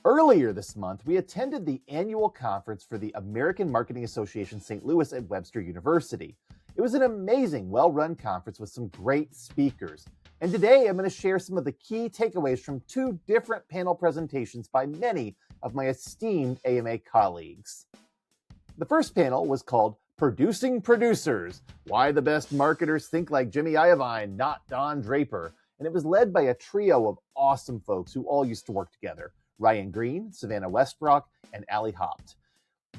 Earlier this month, we attended the annual conference for the American Marketing Association St. Louis at Webster University. It was an amazing, well-run conference with some great speakers. And today I'm going to share some of the key takeaways from two different panel presentations by many of my esteemed AMA colleagues. The first panel was called Producing Producers, Why the Best Marketers Think Like Jimmy Iovine, Not Don Draper. And it was led by a trio of awesome folks who all used to work together. Ryan Green, Savannah Westbrook, and Allie Hopt.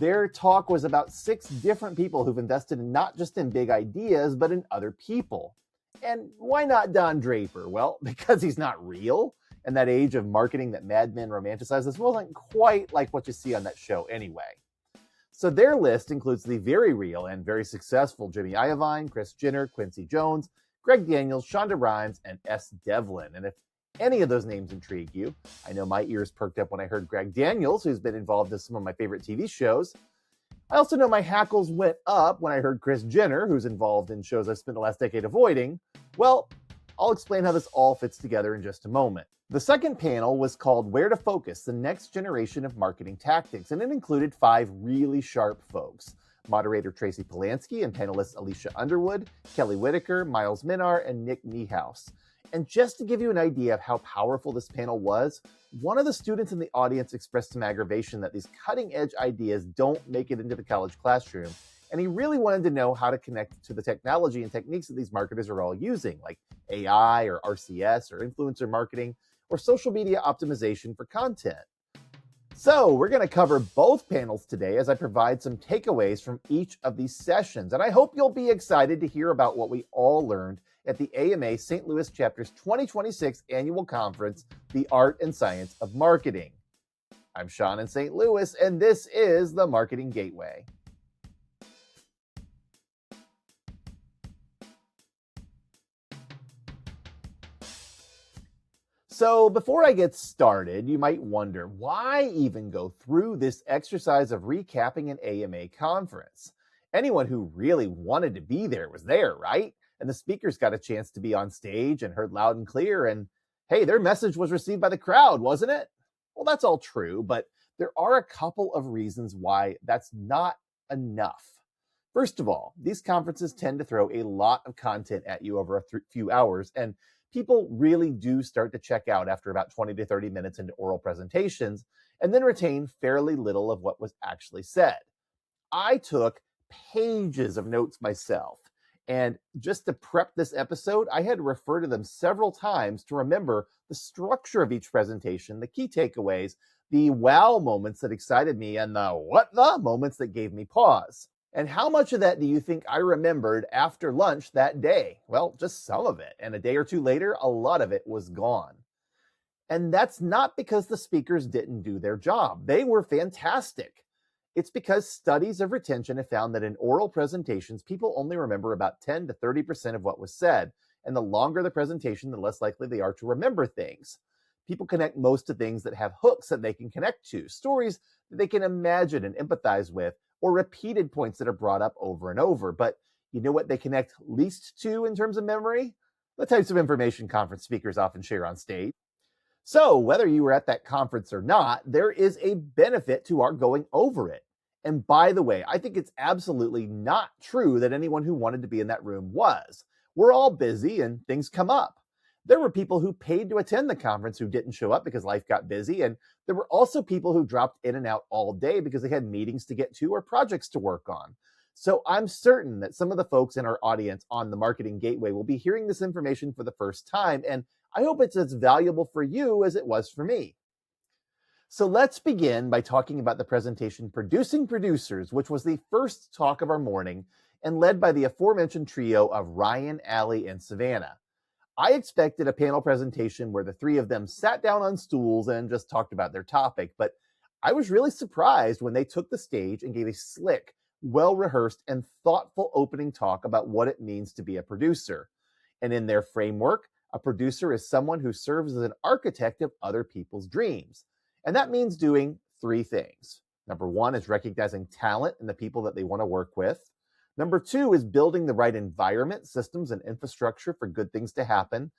Their talk was about 6 different people who've invested not just in big ideas, but in other people. And why not Don Draper? Well, because he's not real, and that age of marketing that Mad Men romanticizes wasn't quite like what you see on that show anyway. So their list includes the very real and very successful Jimmy Iovine, Kris Jenner, Quincy Jones, Greg Daniels, Shonda Rhimes, and S. Devlin. And if any of those names intrigue you, I know my ears perked up when I heard Greg Daniels, who's been involved in some of my favorite TV shows. I also know my hackles went up when I heard Kris Jenner, who's involved in shows I've spent the last decade avoiding. Well, I'll explain how this all fits together in just a moment. The second panel was called Where to Focus, the Next Generation of Marketing Tactics, and it included 5 really sharp folks. Moderator Tracy Polanski and panelists Alicia Underwood, Kelly Whitaker, Miles Minar, and Nick Niehaus. And just to give you an idea of how powerful this panel was, one of the students in the audience expressed some aggravation that these cutting-edge ideas don't make it into the college classroom, and he really wanted to know how to connect to the technology and techniques that these marketers are all using, like AI or RCS or influencer marketing or social media optimization for content. So we're going to cover both panels today as I provide some takeaways from each of these sessions, and I hope you'll be excited to hear about what we all learned at the AMA St. Louis Chapter's 2026 Annual Conference, The Art and Science of Marketing. I'm Sean in St. Louis, and this is the Marketing Gateway. So before I get started, you might wonder, why even go through this exercise of recapping an AMA conference? Anyone who really wanted to be there was there, right? And the speakers got a chance to be on stage and heard loud and clear, and hey, their message was received by the crowd, wasn't it? Well, that's all true, but there are a couple of reasons why that's not enough. First of all, these conferences tend to throw a lot of content at you over a few hours, and people really do start to check out after about 20 to 30 minutes into oral presentations, and then retain fairly little of what was actually said. I took pages of notes myself. And just to prep this episode, I had to refer to them several times to remember the structure of each presentation, the key takeaways, the wow moments that excited me, and the what the moments that gave me pause. And how much of that do you think I remembered after lunch that day? Well, just some of it. And a day or two later, a lot of it was gone. And that's not because the speakers didn't do their job. They were fantastic. It's because studies of retention have found that in oral presentations, people only remember about 10 to 30% of what was said. And the longer the presentation, the less likely they are to remember things. People connect most to things that have hooks that they can connect to, stories that they can imagine and empathize with, or repeated points that are brought up over and over. But you know what they connect least to in terms of memory? The types of information conference speakers often share on stage. So whether you were at that conference or not, there is a benefit to our going over it. And by the way, I think it's absolutely not true that anyone who wanted to be in that room was. We're all busy and things come up. There were people who paid to attend the conference who didn't show up because life got busy. And there were also people who dropped in and out all day because they had meetings to get to or projects to work on. So I'm certain that some of the folks in our audience on the Marketing Gateway will be hearing this information for the first time. And I hope it's as valuable for you as it was for me. So let's begin by talking about the presentation Producing Producers, which was the first talk of our morning and led by the aforementioned trio of Ryan, Allie, and Savannah. I expected a panel presentation where the 3 of them sat down on stools and just talked about their topic, but I was really surprised when they took the stage and gave a slick, well-rehearsed, and thoughtful opening talk about what it means to be a producer. And in their framework, a producer is someone who serves as an architect of other people's dreams. And that means doing 3 things. Number 1 is recognizing talent in the people that they want to work with. Number 2 is building the right environment, systems, and infrastructure for good things to happen.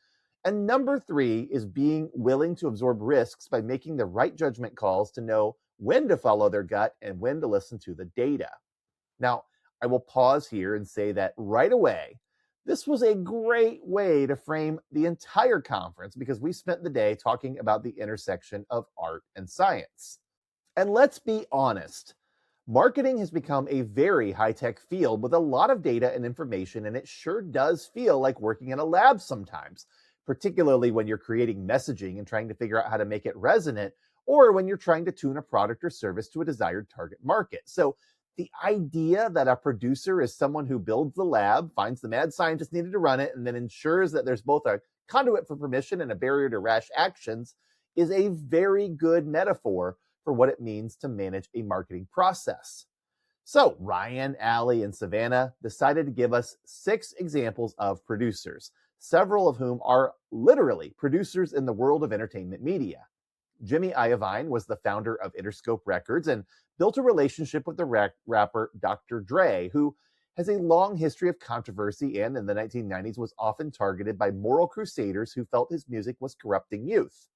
And number three is being willing to absorb risks by making the right judgment calls to know when to follow their gut and when to listen to the data. Now, I will pause here and say that right away, this was a great way to frame the entire conference because we spent the day talking about the intersection of art and science. And let's be honest, marketing has become a very high tech field with a lot of data and information, and it sure does feel like working in a lab sometimes, particularly when you're creating messaging and trying to figure out how to make it resonant, or when you're trying to tune a product or service to a desired target market. So, the idea that a producer is someone who builds the lab, finds the mad scientist needed to run it, and then ensures that there's both a conduit for permission and a barrier to rash actions is a very good metaphor for what it means to manage a marketing process. So, Ryan, Allie, and Savannah decided to give us 6 examples of producers, several of whom are literally producers in the world of entertainment media. Jimmy Iovine was the founder of Interscope Records and built a relationship with the rapper Dr. Dre, who has a long history of controversy and in the 1990s was often targeted by moral crusaders who felt his music was corrupting youth.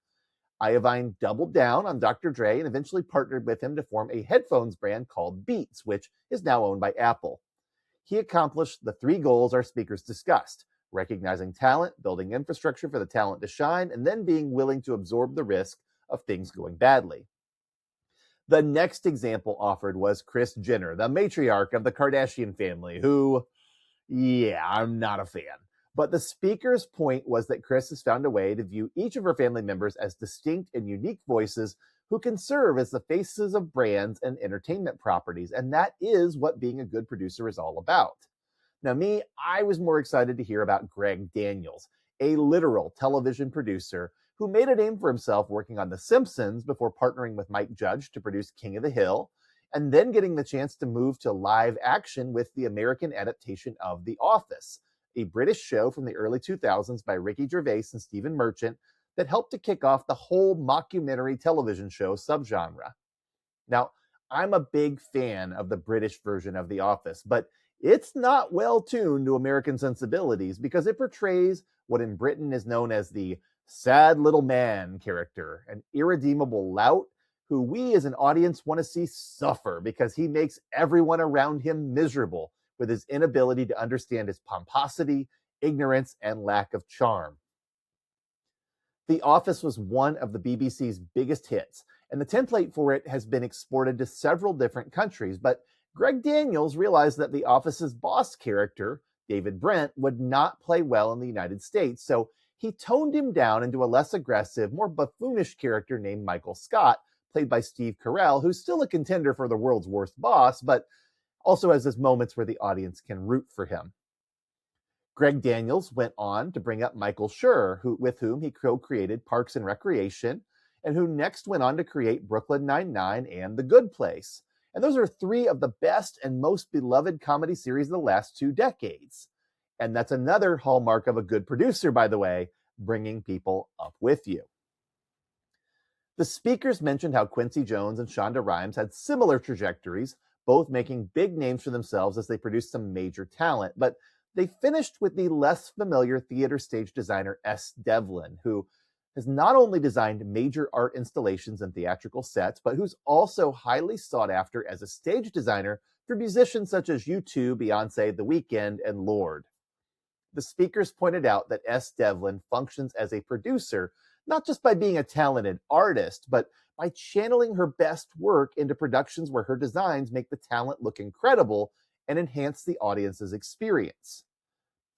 Iovine doubled down on Dr. Dre and eventually partnered with him to form a headphones brand called Beats, which is now owned by Apple. He accomplished the 3 goals our speakers discussed: recognizing talent, building infrastructure for the talent to shine, and then being willing to absorb the risk of things going badly. The next example offered was Kris Jenner, the matriarch of the Kardashian family, who, yeah, I'm not a fan. But the speaker's point was that Kris has found a way to view each of her family members as distinct and unique voices who can serve as the faces of brands and entertainment properties. And that is what being a good producer is all about. Now, I was more excited to hear about Greg Daniels, a literal television producer who made a name for himself working on The Simpsons before partnering with Mike Judge to produce King of the Hill, and then getting the chance to move to live action with the American adaptation of The Office, a British show from the early 2000s by Ricky Gervais and Stephen Merchant that helped to kick off the whole mockumentary television show subgenre. Now, I'm a big fan of the British version of The Office, but it's not well tuned to American sensibilities because it portrays what in Britain is known as the sad little man character, an irredeemable lout who we as an audience want to see suffer because he makes everyone around him miserable with his inability to understand his pomposity, ignorance, and lack of charm. The Office was one of the BBC's biggest hits, and the template for it has been exported to several different countries, but Greg Daniels realized that The Office's boss character, David Brent, would not play well in the United States, so he toned him down into a less aggressive, more buffoonish character named Michael Scott, played by Steve Carell, who's still a contender for the world's worst boss, but also has his moments where the audience can root for him. Greg Daniels went on to bring up Michael Schur, with whom he co-created Parks and Recreation, and who next went on to create Brooklyn Nine-Nine and The Good Place. And those are 3 of the best and most beloved comedy series of the last 2 decades. And that's another hallmark of a good producer, by the way, bringing people up with you. The speakers mentioned how Quincy Jones and Shonda Rhimes had similar trajectories, both making big names for themselves as they produced some major talent, but they finished with the less familiar theater stage designer S. Devlin, who has not only designed major art installations and theatrical sets, but who's also highly sought after as a stage designer for musicians such as U2, Beyonce, The Weeknd, and Lorde. The speakers pointed out that S. Devlin functions as a producer, not just by being a talented artist, but by channeling her best work into productions where her designs make the talent look incredible and enhance the audience's experience.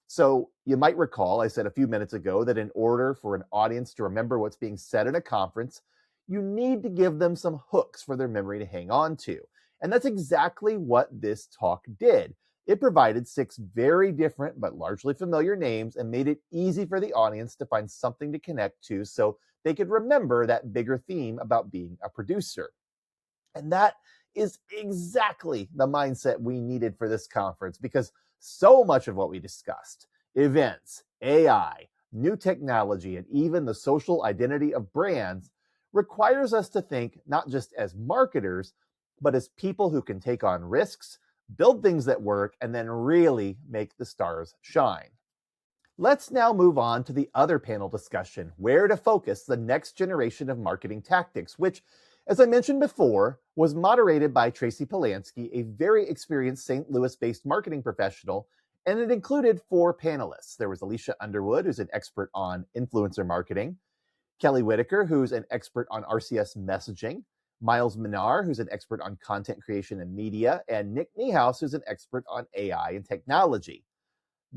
So you might recall I said a few minutes ago that in order for an audience to remember what's being said at a conference, you need to give them some hooks for their memory to hang on to. And that's exactly what this talk did. It provided 6 very different but largely familiar names and made it easy for the audience to find something to connect to so they could remember that bigger theme about being a producer. And that is exactly the mindset we needed for this conference because so much of what we discussed, events, AI, new technology, and even the social identity of brands, requires us to think not just as marketers, but as people who can take on risks, build things that work, and then really make the stars shine. Let's now move on to the other panel discussion, where to focus the next generation of marketing tactics, which, as I mentioned before, was moderated by Tracy Polanski, a very experienced St. Louis-based marketing professional, and it included 4 panelists. There was Alicia Underwood, who's an expert on influencer marketing, Kelly Whitaker, who's an expert on RCS messaging, Miles Minar, who's an expert on content creation and media, and Nick Niehaus, who's an expert on AI and technology.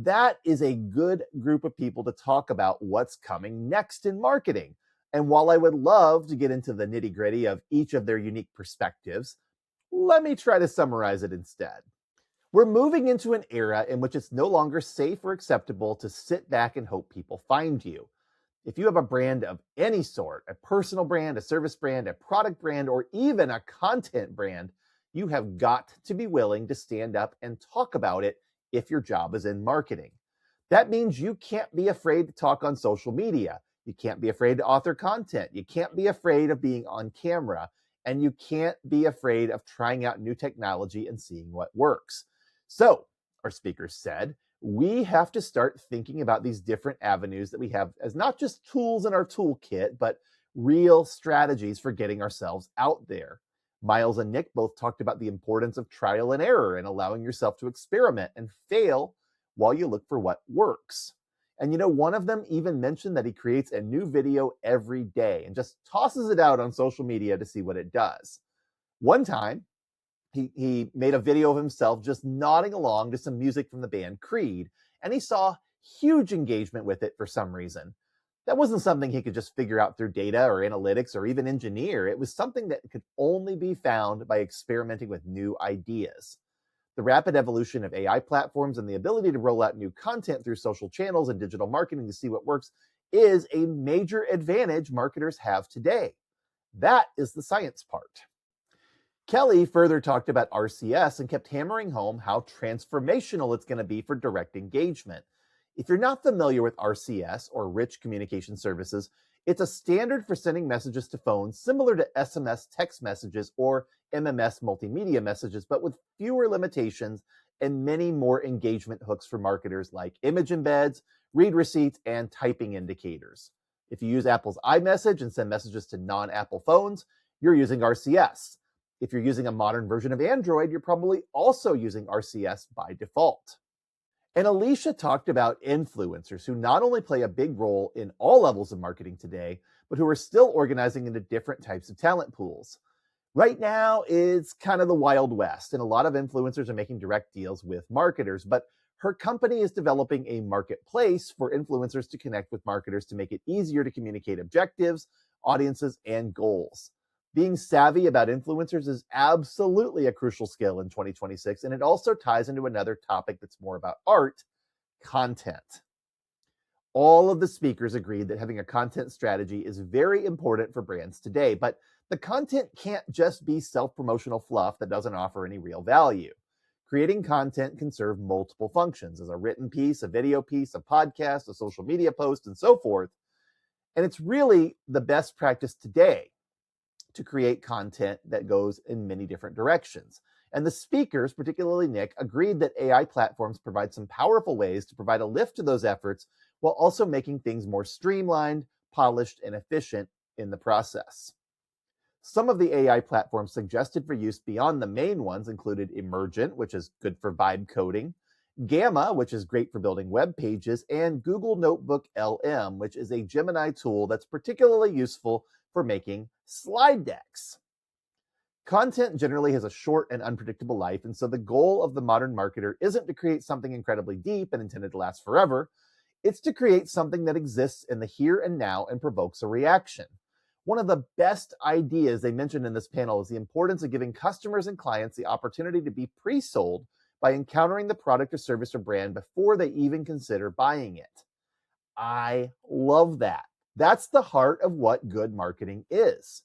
That is a good group of people to talk about what's coming next in marketing. And while I would love to get into the nitty-gritty of each of their unique perspectives, let me try to summarize it instead. We're moving into an era in which it's no longer safe or acceptable to sit back and hope people find you. If you have a brand of any sort, a personal brand, a service brand, a product brand, or even a content brand, you have got to be willing to stand up and talk about it if your job is in marketing. That means you can't be afraid to talk on social media. You can't be afraid to author content. You can't be afraid of being on camera. And you can't be afraid of trying out new technology and seeing what works. So, our speakers said, we have to start thinking about these different avenues that we have as not just tools in our toolkit, but real strategies for getting ourselves out there. Miles and Nick both talked about the importance of trial and error and allowing yourself to experiment and fail while you look for what works. And one of them even mentioned that he creates a new video every day and just tosses it out on social media to see what it does. One time, he made a video of himself just nodding along to some music from the band Creed, and he saw huge engagement with it for some reason. That wasn't something he could just figure out through data or analytics or even engineer. It was something that could only be found by experimenting with new ideas. The rapid evolution of AI platforms and the ability to roll out new content through social channels and digital marketing to see what works is a major advantage marketers have today. That is the science part. Kelly further talked about RCS and kept hammering home how transformational it's going to be for direct engagement. If you're not familiar with RCS, or Rich Communication Services, it's a standard for sending messages to phones similar to SMS text messages or MMS multimedia messages, but with fewer limitations and many more engagement hooks for marketers like image embeds, read receipts, and typing indicators. If you use Apple's iMessage and send messages to non-Apple phones, you're using RCS. If you're using a modern version of Android, you're probably also using RCS by default. And Alicia talked about influencers who not only play a big role in all levels of marketing today, but who are still organizing into different types of talent pools. Right now, it's kind of the Wild West, and a lot of influencers are making direct deals with marketers, but her company is developing a marketplace for influencers to connect with marketers to make it easier to communicate objectives, audiences, and goals. Being savvy about influencers is absolutely a crucial skill in 2026, and it also ties into another topic that's more about art, content. All of the speakers agreed that having a content strategy is very important for brands today, but the content can't just be self-promotional fluff that doesn't offer any real value. Creating content can serve multiple functions as a written piece, a video piece, a podcast, a social media post, and so forth. And it's really the best practice today to create content that goes in many different directions. And the speakers, particularly Nick, agreed that AI platforms provide some powerful ways to provide a lift to those efforts while also making things more streamlined, polished, and efficient in the process. Some of the AI platforms suggested for use beyond the main ones included Emergent, which is good for vibe coding, Gamma, which is great for building web pages, and Google Notebook LM, which is a Gemini tool that's particularly useful for making slide decks. Content generally has a short and unpredictable life, and so the goal of the modern marketer isn't to create something incredibly deep and intended to last forever. It's to create something that exists in the here and now and provokes a reaction. One of the best ideas they mentioned in this panel is the importance of giving customers and clients the opportunity to be pre-sold by encountering the product or service or brand before they even consider buying it. I love that. That's the heart of what good marketing is.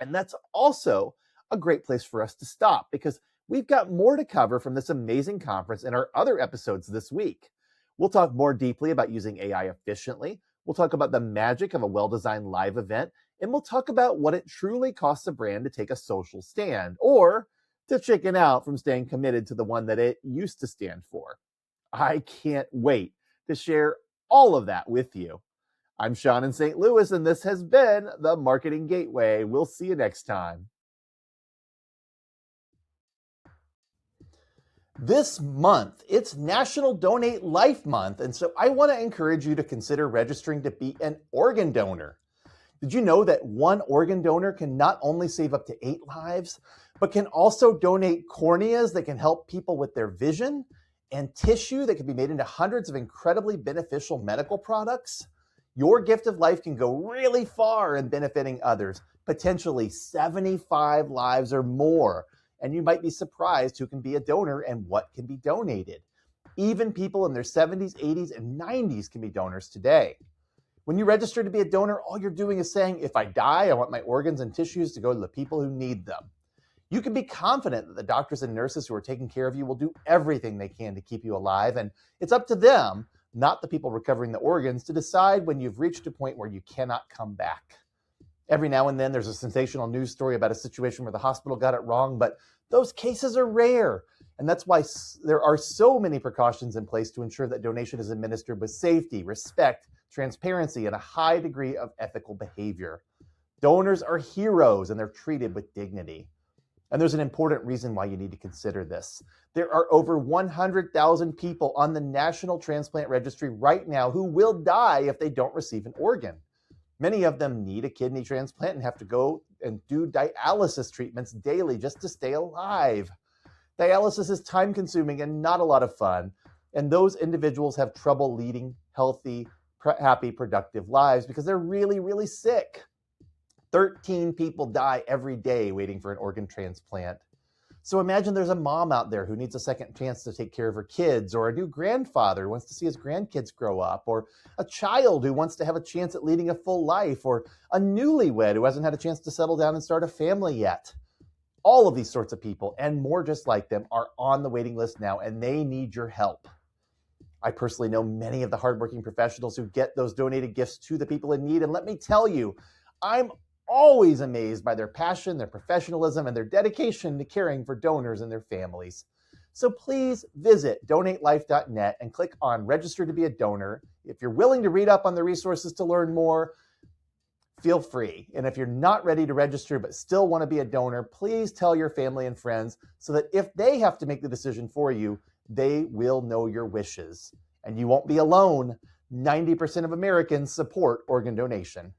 And that's also a great place for us to stop because we've got more to cover from this amazing conference in our other episodes this week. We'll talk more deeply about using AI efficiently. We'll talk about the magic of a well-designed live event, and we'll talk about what it truly costs a brand to take a social stand or to chicken out from staying committed to the one that it used to stand for. I can't wait to share all of that with you. I'm Sean in St. Louis, and this has been the Marketing Gateway. We'll see you next time. This month, it's National Donate Life Month, and so I want to encourage you to consider registering to be an organ donor. Did you know that one organ donor can not only save up to 8 lives, but can also donate corneas that can help people with their vision and tissue that can be made into hundreds of incredibly beneficial medical products? Your gift of life can go really far in benefiting others, potentially 75 lives or more. And you might be surprised who can be a donor and what can be donated. Even people in their 70s, 80s, and 90s can be donors today. When you register to be a donor, all you're doing is saying, if I die, I want my organs and tissues to go to the people who need them. You can be confident that the doctors and nurses who are taking care of you will do everything they can to keep you alive, and it's up to them, not the people recovering the organs, to decide when you've reached a point where you cannot come back. Every now and then there's a sensational news story about a situation where the hospital got it wrong, but those cases are rare. And that's why there are so many precautions in place to ensure that donation is administered with safety, respect, transparency, and a high degree of ethical behavior. Donors are heroes and they're treated with dignity. And there's an important reason why you need to consider this. There are over 100,000 people on the National Transplant Registry right now who will die if they don't receive an organ. Many of them need a kidney transplant and have to go and do dialysis treatments daily just to stay alive. Dialysis is time-consuming and not a lot of fun, and those individuals have trouble leading healthy, happy, productive lives because they're really, really sick. 13 people die every day waiting for an organ transplant. So imagine there's a mom out there who needs a second chance to take care of her kids, or a new grandfather who wants to see his grandkids grow up, or a child who wants to have a chance at leading a full life, or a newlywed who hasn't had a chance to settle down and start a family yet. All of these sorts of people, and more just like them, are on the waiting list now, and they need your help. I personally know many of the hardworking professionals who get those donated gifts to the people in need, and let me tell you, I'm always amazed by their passion, their professionalism, and their dedication to caring for donors and their families. So please visit donatelife.net and click on Register to be a Donor. If you're willing to read up on the resources to learn more, feel free. And if you're not ready to register but still want to be a donor, please tell your family and friends so that if they have to make the decision for you, they will know your wishes. And you won't be alone. 90% of Americans support organ donation.